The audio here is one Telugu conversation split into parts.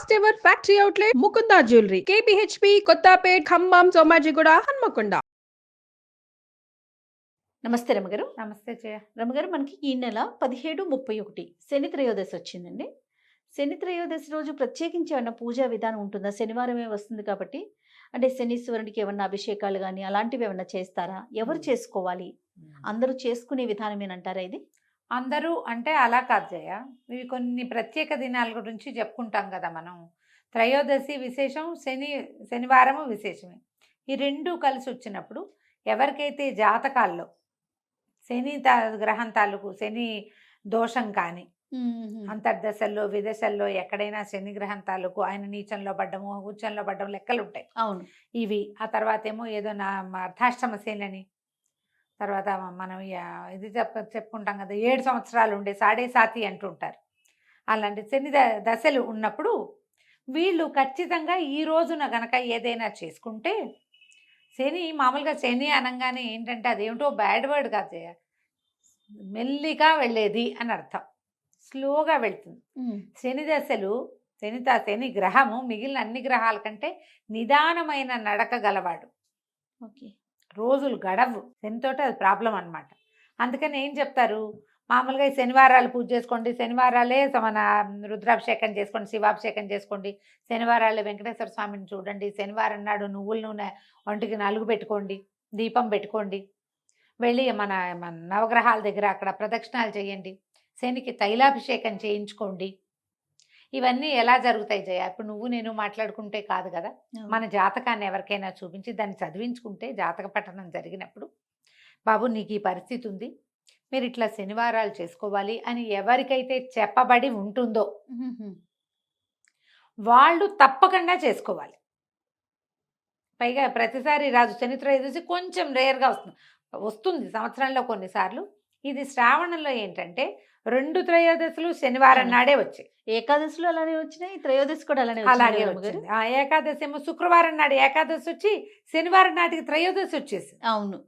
First ever factory outlet Mukunda jewellery KPHB Kothapet Khammam Somajiguda Hanamkonda. నమస్తే రమగారు. నమస్తే జయ. రమగారు, మనకి ఈ నెల 17, 31 శని త్రయోదశి వచ్చిందండి. శని త్రయోదశి రోజు ప్రత్యేకించి ఏమన్నా పూజా విధానం ఉంటుందా? శనివారమే వస్తుంది కాబట్టి, అంటే శనీశ్వరునికి ఏమన్నా అభిషేకాలు కానీ అలాంటివి ఏమన్నా చేస్తారా? ఎవరు చేసుకోవాలి? అందరూ చేసుకునే విధానమేనంటారా ఇది? అందరూ అంటే అలా కాదు జయ. ఇవి కొన్ని ప్రత్యేక దినాల గురించి చెప్పుకుంటాం కదా మనం. త్రయోదశి విశేషం, శనివారము విశేషమే. ఈ రెండు కలిసి వచ్చినప్పుడు ఎవరికైతే జాతకాల్లో గ్రహం తాలూకు శని దోషం కానీ, అంతర్దశల్లో విదశల్లో ఎక్కడైనా శని గ్రహం తాలూకు ఆయన నీచంలో పడ్డము, ఉచ్చంలో పడ్డము లెక్కలు ఉంటాయి. అవును. ఇవి ఆ తర్వాత ఏమో ఏదో అర్ధాష్టమ శని, తర్వాత మనం ఇది చెప్పుకుంటాం కదా, 7 సంవత్సరాలు ఉండే సాడే సాతి అంటుంటారు. అలాంటి శని దశలు ఉన్నప్పుడు వీళ్ళు ఖచ్చితంగా ఈ రోజున గనక ఏదైనా చేసుకుంటే, శని మామూలుగా శని అనగానే ఏంటంటే అదేమిటో బ్యాడ్ వర్డ్ కాదు, మెల్లిగా వెళ్ళేది అని అర్థం. స్లోగా వెళ్తుంది. శని దశలు శని గ్రహము మిగిలిన అన్ని గ్రహాల కంటే నిదానమైన నడక గలవాడు. ఓకే. రోజులు గడవు శనితోటి, అది ప్రాబ్లం అనమాట. అందుకని ఏం చెప్తారు, మామూలుగా ఈ శనివారాలు పూజ చేసుకోండి, శనివారాలే మన రుద్రాభిషేకం చేసుకోండి, శివాభిషేకం చేసుకోండి, శనివారాలు వెంకటేశ్వర స్వామిని చూడండి, శనివారం నాడు నువ్వుల నూనె ఒంటికి నలుగు పెట్టుకోండి, దీపం పెట్టుకోండి, వెళ్ళి మన నవగ్రహాల దగ్గర అక్కడ ప్రదక్షిణాలు చేయండి, శనికి తైలాభిషేకం చేయించుకోండి. ఇవన్నీ ఎలా జరుగుతాయి జయ? ఇప్పుడు నువ్వు నేను మాట్లాడుకుంటే కాదు కదా, మన జాతకాన్ని ఎవరికైనా చూపించి దాన్ని చదివించుకుంటే, జాతక పఠనం జరిగినప్పుడు బాబు నీకు ఈ పరిస్థితి ఉంది, మీరు ఇట్లా శనివారాలు చేసుకోవాలి అని ఎవరికైతే చెప్పబడి ఉంటుందో వాళ్ళు తప్పకుండా చేసుకోవాలి. పైగా ప్రతిసారి రాజు శని త్రయోదశి కొంచెం రేర్గా వస్తుంది సంవత్సరంలో కొన్నిసార్లు. ఇది శ్రావణంలో ఏంటంటే 2 త్రయోదశులు శనివారం నాడే వచ్చాయి. ఏకాదశిలో అలానే వచ్చినాయి, త్రయోదశి కూడా అలాగే వచ్చింది. ఆ ఏకాదశి ఏమో శుక్రవారం నాడు ఏకాదశి వచ్చి శనివారం నాటికి త్రయోదశి వచ్చేసి. అవును,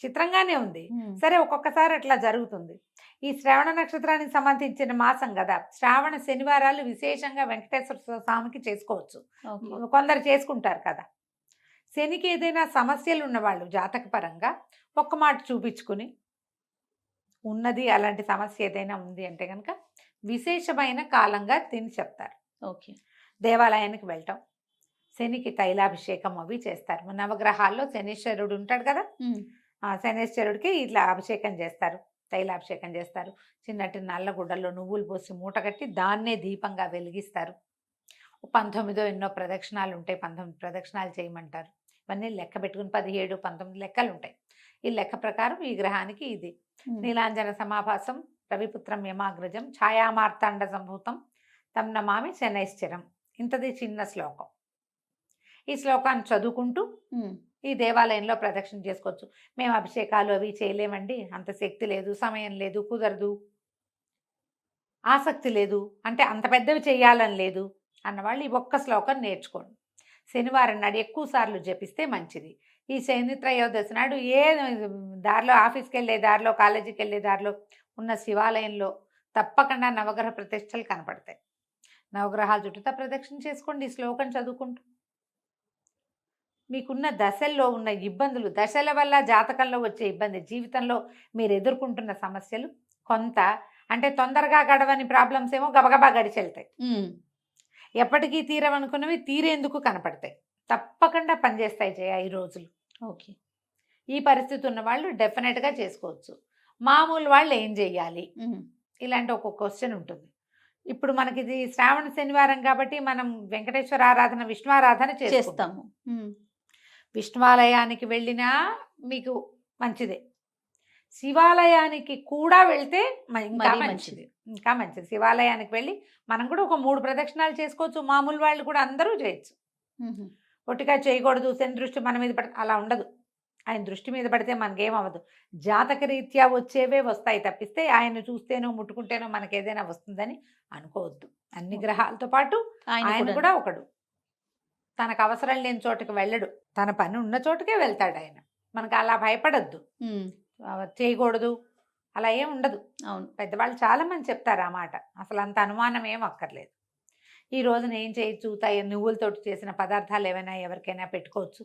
చిత్రంగానే ఉంది. సరే, ఒక్కొక్కసారి అట్లా జరుగుతుంది. ఈ శ్రావణ నక్షత్రానికి సంబంధించిన మాసం కదా, శ్రావణ శనివారాలు విశేషంగా వెంకటేశ్వర స్వామికి చేసుకోవచ్చు. కొందరు చేసుకుంటారు కదా. శనికి ఏదైనా సమస్యలు ఉన్నవాళ్ళు జాతకపరంగా ఒక్క మాట చూపించుకుని ఉన్నది, అలాంటి సమస్య ఏదైనా ఉంది అంటే కనుక విశేషమైన కాలంగా తిని చెప్తారు. ఓకే. దేవాలయానికి వెళ్ళటం, శనికి తైలాభిషేకం అవి చేస్తారు. నవగ్రహాల్లో శనీశ్వరుడు ఉంటాడు కదా, ఆ శనీశ్వరుడికి ఇట్లా అభిషేకం చేస్తారు, తైలాభిషేకం చేస్తారు. చిన్నటి నల్లగుడ్డల్లో నువ్వులు పోసి మూట కట్టి దాన్నే దీపంగా వెలిగిస్తారు. 19 ఎన్నో ప్రదక్షిణాలు ఉంటాయి, 19 ప్రదక్షిణాలు చేయమంటారు. ఇవన్నీ లెక్క పెట్టుకుని 17, 19 లెక్కలు ఉంటాయి. ఈ లెక్క ప్రకారం ఈ గ్రహానికి ఇది నీలాంజన సమాభాసం రవిపుత్రం యమాగ్రజం ఛాయామార్తాండ సంభూతం తం నమామి శనైశ్చరం. ఇంతది చిన్న శ్లోకం. ఈ శ్లోకాన్ని చదువుకుంటూ ఈ దేవాలయంలో ప్రదక్షిణ చేసుకోవచ్చు. మేము అభిషేకాలు అవి చేయలేమండి, అంత శక్తి లేదు, సమయం లేదు, కుదరదు, ఆసక్తి లేదు, అంటే అంత పెద్దవి చేయాలని లేదు అన్నవాళ్ళు ఈ ఒక్క శ్లోకం నేర్చుకోండి. శనివారం నాడు ఎక్కువ సార్లు జపిస్తే మంచిది. ఈ శని త్రయోదశి నాడు దారిలో ఆఫీస్కి వెళ్ళే దారిలో, కాలేజీకి వెళ్ళే దారిలో ఉన్న శివాలయంలో తప్పకుండా నవగ్రహ ప్రతిష్టలు కనపడతాయి. నవగ్రహాల చుట్టూతా ప్రదక్షిణ చేసుకోండి ఈ శ్లోకం చదువుకుంటూ. మీకున్న దశల్లో ఉన్న ఇబ్బందులు, దశల వల్ల జాతకంలో వచ్చే ఇబ్బంది, జీవితంలో మీరు ఎదుర్కొంటున్న సమస్యలు కొంత, అంటే తొందరగా గడవని ప్రాబ్లమ్స్ ఏమో గబగబా గడిచెళ్తాయి. ఎప్పటికీ తీరవనుకున్నవి తీరేందుకు కనపడతాయి. తప్పకుండా పనిచేస్తాయి జయ ఈ రోజులు. ఓకే. ఈ పరిస్థితి ఉన్న వాళ్ళు డెఫినెట్గా చేసుకోవచ్చు. మామూలు వాళ్ళు ఏం చెయ్యాలి, ఇలాంటి ఒక క్వశ్చన్ ఉంటుంది. ఇప్పుడు మనకి ఇది శ్రావణ శనివారం కాబట్టి మనం వెంకటేశ్వర ఆరాధన, విష్ణు ఆరాధన చేస్తాము. విష్ణువాలయానికి వెళ్ళినా మీకు మంచిదే, శివాలయానికి కూడా వెళ్తే ఇంకా మంచిది, ఇంకా మంచిది. శివాలయానికి వెళ్ళి మనం కూడా ఒక 3 ప్రదక్షిణాలు చేసుకోవచ్చు. మామూలు వాళ్ళు కూడా అందరూ చేయొచ్చు. ఒట్టిగా చేయకూడదు, శని దృష్టి మన మీద పడితే అలా ఉండదు. ఆయన దృష్టి మీద పడితే మనకేం అవ్వదు. జాతక రీత్యా వచ్చేవే వస్తాయి తప్పిస్తే ఆయన చూస్తేనో ముట్టుకుంటేనో మనకి ఏదైనా వస్తుందని అనుకోవద్దు. అన్ని గ్రహాలతో పాటు ఆయన కూడా ఒకడు. తనకు అవసరం లేని చోటుకి వెళ్ళడు, తన పని ఉన్న చోటుకే వెళ్తాడు ఆయన. మనకు అలా భయపడద్దు, చేయకూడదు అలా ఏం ఉండదు. అవును, పెద్దవాళ్ళు చాలా మంది చెప్తారు ఆ మాట, అసలు అంత అనుమానం ఏం అక్కర్లేదు. ఈ రోజున ఏం చేయొచ్చు, నువ్వులతోటి చేసిన పదార్థాలు ఏమైనా ఎవరికైనా పెట్టుకోవచ్చు,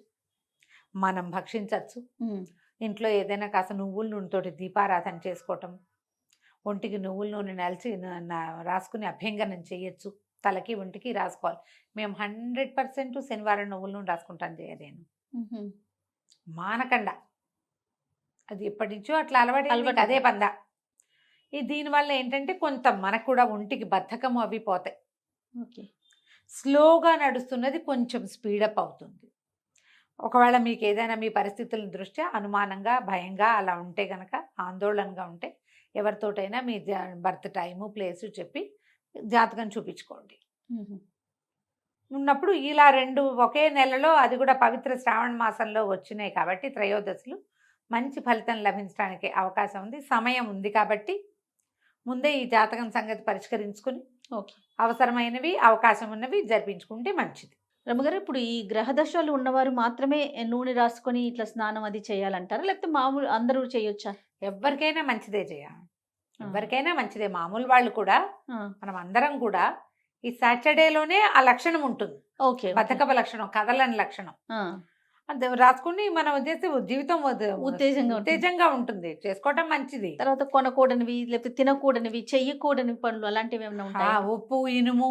మనం భక్షించవచ్చు. ఇంట్లో ఏదైనా కాస్త నువ్వుల నూనెతోటి దీపారాధన చేసుకోవటం, ఒంటికి నువ్వుల నూనె నలిచి రాసుకుని అభ్యంగనం చేయొచ్చు. తలకి ఒంటికి రాసుకోవాలి. మేము 100% శనివారం నువ్వుల నూనె రాసుకుంటాను నేను, మానకండ. అది ఎప్పటి నుంచో అట్లా అలవాటు, అదే పందా. దీనివల్ల ఏంటంటే కొంత మనకు కూడా ఒంటికి బద్ధకము అవి పోతాయి. స్లోగా నడుస్తున్నది కొంచెం స్పీడప్ అవుతుంది. ఒకవేళ మీకు ఏదైనా మీ పరిస్థితుల దృష్ట్యా అనుమానంగా, భయంగా అలా ఉంటే గనక, ఆందోళనగా ఉంటే ఎవరితోటైనా మీ బర్త్ టైము, ప్లేసు చెప్పి జాతకం చూపించుకోండి. ఉన్నప్పుడు ఇలా 2 ఒకే నెలలో, అది కూడా పవిత్ర శ్రావణ మాసంలో వచ్చినాయి కాబట్టి త్రయోదశులు, మంచి ఫలితం లభించడానికి అవకాశం ఉంది. సమయం ఉంది కాబట్టి ముందే ఈ జాతకం సంగతి పరిష్కరించుకుని అవసరమైనవి, అవకాశం ఉన్నవి జరిపించుకుంటే మంచిది. రమ్మగారు, ఇప్పుడు ఈ గ్రహదశలు ఉన్నవారు మాత్రమే నూనె రాసుకొని ఇట్లా స్నానం అది చేయాలంటారా, లేకపోతే మామూలు అందరూ చేయొచ్చా? ఎవరికైనా మంచిదే ఎవరికైనా మంచిదే. మామూలు వాళ్ళు కూడా, మనం అందరం కూడా ఈ సాటర్డేలోనే ఆ లక్షణం ఉంటుంది. బద్ధకపు లక్షణం, కదలని లక్షణం. అది రాసుకుని మనం చేస్తే జీవితం ఉత్తేజంగా ఉంటుంది, చేసుకోవటం మంచిది. తర్వాత కొనకూడనివి, లేకపోతే తినకూడనివి, చెయ్యకూడని పనులు అలాంటివి ఏమైనా ఉంటాయా? ఉప్పు, ఇనుము,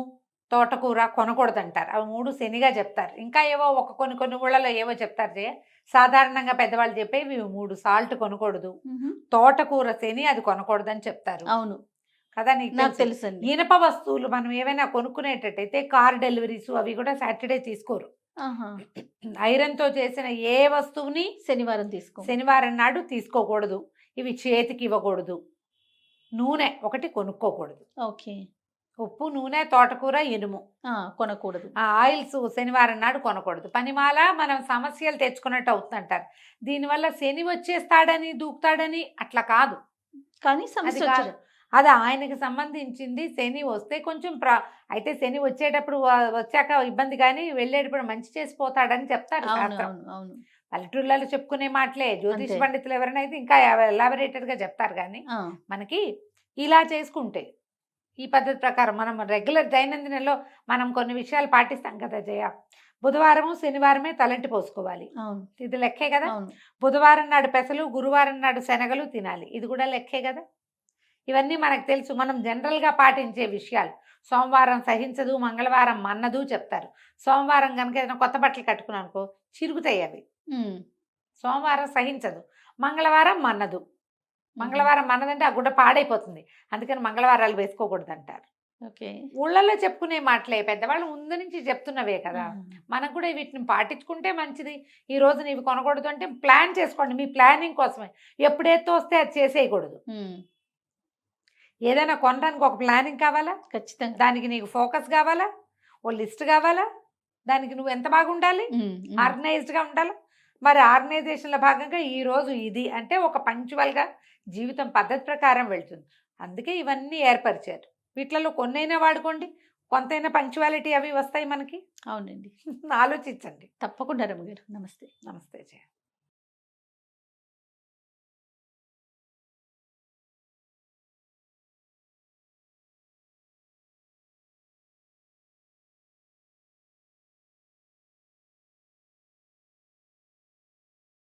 తోటకూర కొనకూడదు అంటారు. అవి 3 శనిగా చెప్తారు. ఇంకా ఏవో కొన్ని ఊళ్ళలో ఏవో చెప్తారు. సాధారణంగా పెద్దవాళ్ళు చెప్పేవి 3 సాల్ట్ కొనకూడదు, తోటకూర శని అది కొనకూడదు అని చెప్తారు. అవును కదా, నాకు తెలుసు. ఇనప వస్తువులు మనం ఏమైనా కొనుక్కునేటట్టయితే కార్ డెలివరీస్ అవి కూడా సాటర్డే తీసుకోరు. ఐరన్ తో చేసిన ఏ వస్తువుని శనివారం నాడు తీసుకోకూడదు. ఇవి చేతికి ఇవ్వకూడదు. నూనె ఒకటి కొనుక్కోకూడదు. ఉప్పు, నూనె, తోటకూర, ఇనుము కొనకూడదు. ఆయిల్స్ శనివారం నాడు కొనకూడదు. పనిమాల మనం సమస్యలు తెచ్చుకున్నట్టు అవుతుందంటారు. దీనివల్ల శని వచ్చేస్తాడని, దూకుతాడని అట్లా కాదు. కానీ సమస్య అది ఆయనకి సంబంధించింది. శని వస్తే కొంచెం అయితే శని వచ్చేటప్పుడు వచ్చాక ఇబ్బంది, కానీ వెళ్ళేటప్పుడు మంచి చేసిపోతాడని చెప్తారు శాస్త్రం. పల్లెటూళ్ళలో చెప్పుకునే మాటలే. జ్యోతిష్ పండితులు ఎవరైనా అయితే ఇంకా ఎలాబరేటెడ్ గా చెప్తారు. కానీ మనకి ఇలా చేసుకుంటే ఈ పద్ధతి ప్రకారం మనం రెగ్యులర్ దైనందినంలో మనం కొన్ని విషయాలు పాటిస్తాం కదా జయ. బుధవారము, శనివారమే తలంటి పోసుకోవాలి, ఇది లెక్కే కదా. బుధవారం నాడు పెసలు, గురువారం నాడు శనగలు తినాలి, ఇది కూడా లెక్కే కదా. ఇవన్నీ మనకు తెలుసు, మనం జనరల్గా పాటించే విషయాలు. సోమవారం సహించదు, మంగళవారం మన్నదు చెప్తారు. సోమవారం కనుక ఏదైనా కొత్త బట్టలు కట్టుకున్నానుకో చిరుగుతాయి అవి. సోమవారం సహించదు, మంగళవారం మన్నదు. మంగళవారం మన్నదంటే ఆ గుడ్డ పాడైపోతుంది, అందుకని మంగళవారాలు వేసుకోకూడదు అంటారు. ఊళ్ళల్లో చెప్పుకునే మాటలే, పెద్దవాళ్ళు ముందు నుంచి చెప్తున్నవే కదా. మనకు కూడా వీటిని పాటించుకుంటే మంచిది. ఈ రోజు నీవి కొనకూడదు అంటే ప్లాన్ చేసుకోండి, మీ ప్లానింగ్ కోసమే. ఎప్పుడైతే వస్తే అది చేసేయకూడదు. ఏదైనా కొనడానికి ఒక ప్లానింగ్ కావాలా, ఖచ్చితంగా. దానికి నీకు ఫోకస్ కావాలా, ఓ లిస్ట్ కావాలా, దానికి నువ్వు ఎంత బాగుండాలి, ఆర్గనైజ్డ్గా ఉండాలి. మరి ఆర్గనైజేషన్లో భాగంగా ఈ రోజు ఇది అంటే ఒక పంక్చువల్గా జీవితం పద్ధతి ప్రకారం వెళ్తుంది. అందుకే ఇవన్నీ ఏర్పరిచారు. వీటిలలో కొన్నైనా వాడుకోండి, కొంతైనా పంక్చువాలిటీ అవి వస్తాయి మనకి. అవునండి, ఆలోచించండి తప్పకుండా. రమ్మ గారు నమస్తే. నమస్తే జయ.